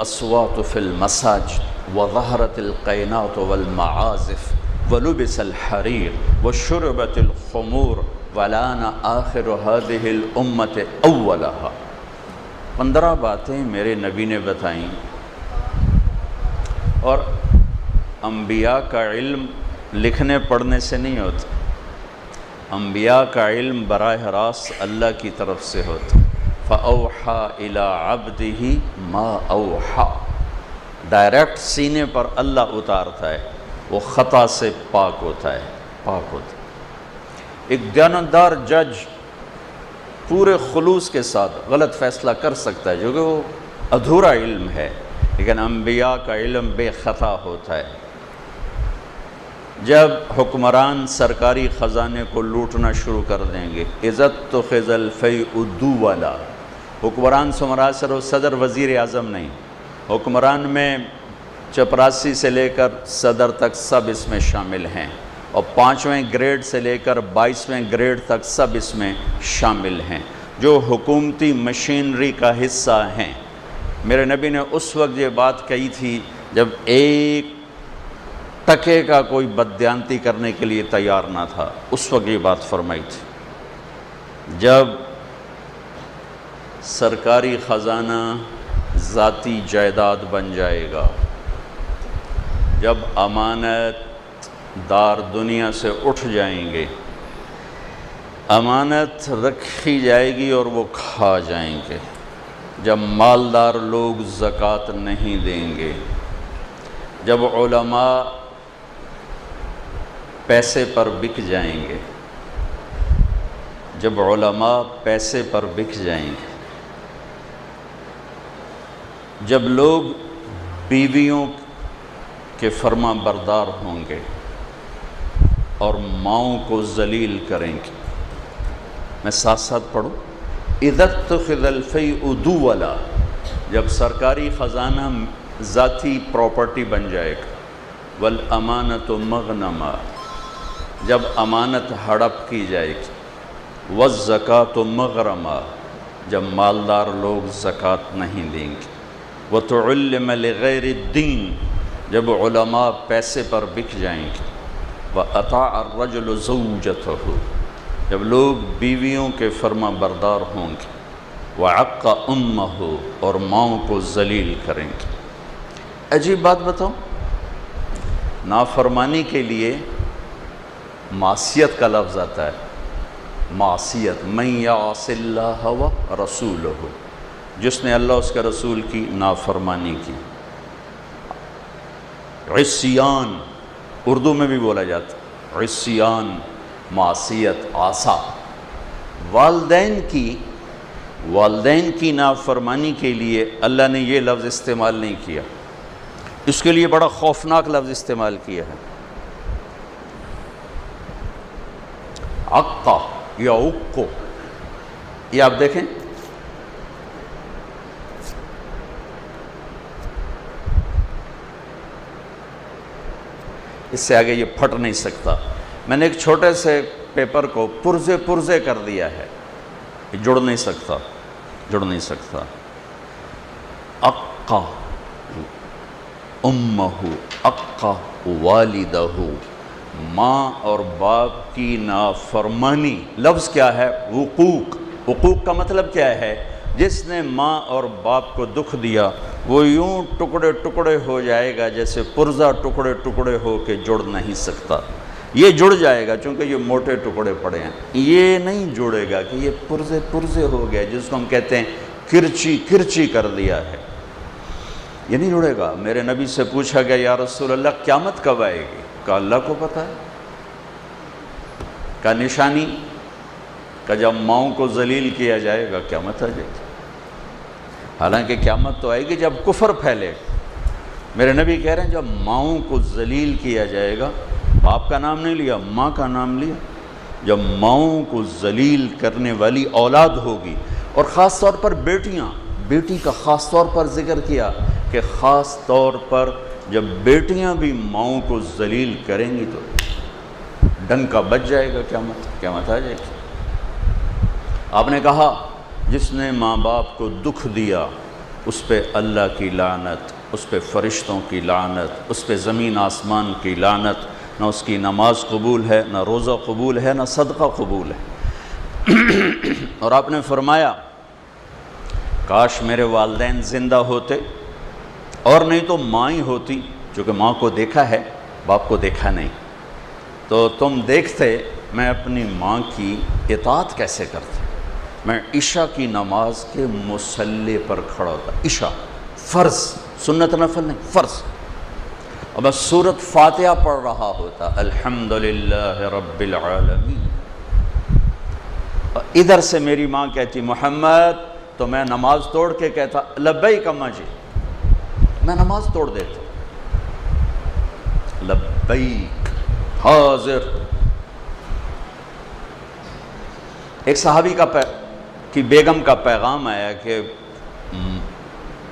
الأصوات في المساجد وظهرت القينات والمعازف ولبس الحرير وشربت الخمور ولان آخر هذه الأمة أولها۔ 15 باتیں میرے نبی نے بتائیں، اور انبیاء کا علم لکھنے پڑھنے سے نہیں ہوتا، انبیاء کا علم براہ راست اللہ کی طرف سے ہوتا۔ فَأَوْحَى إِلَىٰ عَبْدِهِ مَا أَوْحَى، ڈائریکٹ سینے پر اللہ اتارتا ہے، وہ خطا سے پاک ہوتا ہے، پاک ہوتا ہے۔ ایک دیانتدار جج پورے خلوص کے ساتھ غلط فیصلہ کر سکتا ہے، جو کہ وہ ادھورا علم ہے، لیکن انبیاء کا علم بے خطا ہوتا ہے۔ جب حکمران سرکاری خزانے کو لوٹنا شروع کر دیں گے، اِذَا اتُّخِذَ الْفَيْءُ دُوَلًا، حکمران سے مراد صرف صدر وزیر اعظم نہیں، حکمران میں چپراسی سے لے کر صدر تک سب اس میں شامل ہیں، اور 5ویں گریڈ سے لے کر 22ویں گریڈ تک سب اس میں شامل ہیں، جو حکومتی مشینری کا حصہ ہیں۔ میرے نبی نے اس وقت یہ بات کہی تھی جب ایک ٹکے کا کوئی بددیانتی کرنے کے لیے تیار نہ تھا، اس وقت یہ بات فرمائی تھی۔ جب سرکاری خزانہ ذاتی جائیداد بن جائے گا، جب امانت دار دنیا سے اٹھ جائیں گے، امانت رکھی جائے گی اور وہ کھا جائیں گے، جب مالدار لوگ زکوٰۃ نہیں دیں گے، جب علماء پیسے پر بک جائیں گے، جب علماء پیسے پر بک جائیں گے، جب لوگ بیویوں کے فرما بردار ہوں گے اور ماؤں کو ذلیل کریں گے۔ میں ساتھ ساتھ پڑھوں، اِذَا اتُّخِذَ الْفَيْءُ دُوَلًا، جب سرکاری خزانہ ذاتی پراپرٹی بن جائے گا، وَالْأَمَانَةُ مَغْنَمًا، جب امانت ہڑپ کی جائے گی، وَالزَّكَاةُ مَغْرَمًا، جب مالدار لوگ زکوٰۃ نہیں دیں گے، وَتُعَلِّمَ لِغَيْرِ الدِّينِ، جب علماء پیسے پر بک جائیں گے، وَأَطَاعَ الرَّجُلُ زَوْجَتَهُ، جب لوگ بیویوں کے فرما بردار ہوں گے، وَعَقَّ أُمَّهُ، اور ماؤں کو ذلیل کریں گے۔ عجیب بات بتاؤں، نافرمانی کے لیے معصیت کا لفظ آتا ہے، معصیت، مَن يَعْصِ اللَّهَ وَرَسُولَهُ، جس نے اللہ اس کے رسول کی نافرمانی کی۔ عصیان اردو میں بھی بولا جاتا ہے، عصیان، معصیت، عصا۔ والدین کی نافرمانی کے لیے اللہ نے یہ لفظ استعمال نہیں کیا، اس کے لیے بڑا خوفناک لفظ استعمال کیا ہے، عقا یا عقو۔ یہ آپ دیکھیں، اس سے آگے یہ پھٹ نہیں سکتا۔ میں نے ایک چھوٹے سے پیپر کو پرزے کر دیا ہے، یہ جڑ نہیں سکتا، جڑ نہیں سکتا۔ اقا امہ، اقا والدہ، ماں اور باپ کی نافرمانی۔ لفظ کیا ہے؟ حقوق۔ حقوق کا مطلب کیا ہے؟ جس نے ماں اور باپ کو دکھ دیا وہ یوں ٹکڑے ٹکڑے ہو جائے گا جیسے پرزہ ٹکڑے ٹکڑے ہو کے جڑ نہیں سکتا۔ یہ جڑ جائے گا چونکہ یہ موٹے ٹکڑے پڑے ہیں، یہ نہیں جڑے گا کہ یہ پرزے ہو گیا، جس کو ہم کہتے ہیں کرچی کر دیا ہے، یہ نہیں جڑے گا۔ میرے نبی سے پوچھا گیا، یا رسول اللہ قیامت کب آئے گی؟ کہا اللہ کو پتہ ہے۔ کہا نشانی؟ کہ جب ماؤں کو ذلیل کیا جائے گا قیامت آ جائے گی۔ حالانکہ قیامت تو آئے گی جب کفر پھیلے گا۔ میرے نبی کہہ رہے ہیں جب ماؤں کو ذلیل کیا جائے گا، باپ کا نام نہیں لیا، ماں کا نام لیا، جب ماؤں کو ذلیل کرنے والی اولاد ہوگی، اور خاص طور پر بیٹیاں، بیٹی کا خاص طور پر ذکر کیا کہ خاص طور پر جب بیٹیاں بھی ماؤں کو ذلیل کریں گی تو ڈنکا بچ جائے گا، قیامت آ جائے گی۔ آپ نے کہا جس نے ماں باپ کو دکھ دیا اس پہ اللہ کی لعنت، اس پہ فرشتوں کی لعنت، اس پہ زمین آسمان کی لعنت، نہ اس کی نماز قبول ہے، نہ روزہ قبول ہے، نہ صدقہ قبول ہے۔ اور آپ نے فرمایا کاش میرے والدین زندہ ہوتے، اور نہیں تو ماں ہی ہوتی، چونکہ ماں کو دیکھا ہے باپ کو دیکھا نہیں، تو تم دیکھتے میں اپنی ماں کی اطاعت کیسے کرتا۔ میں عشاء کی نماز کے مصلی پر کھڑا ہوتا، عشاء فرض، سنت نفل نہیں، فرض، اور میں سورۃ فاتحہ پڑھ رہا ہوتا، الحمدللہ رب العالمین، ادھر سے میری ماں کہتی محمد، تو میں نماز توڑ کے کہتا لبیک اماں جی، میں نماز توڑ دیتا، لبیک حاضر۔ ایک صحابی کی بیگم کا پیغام آیا کہ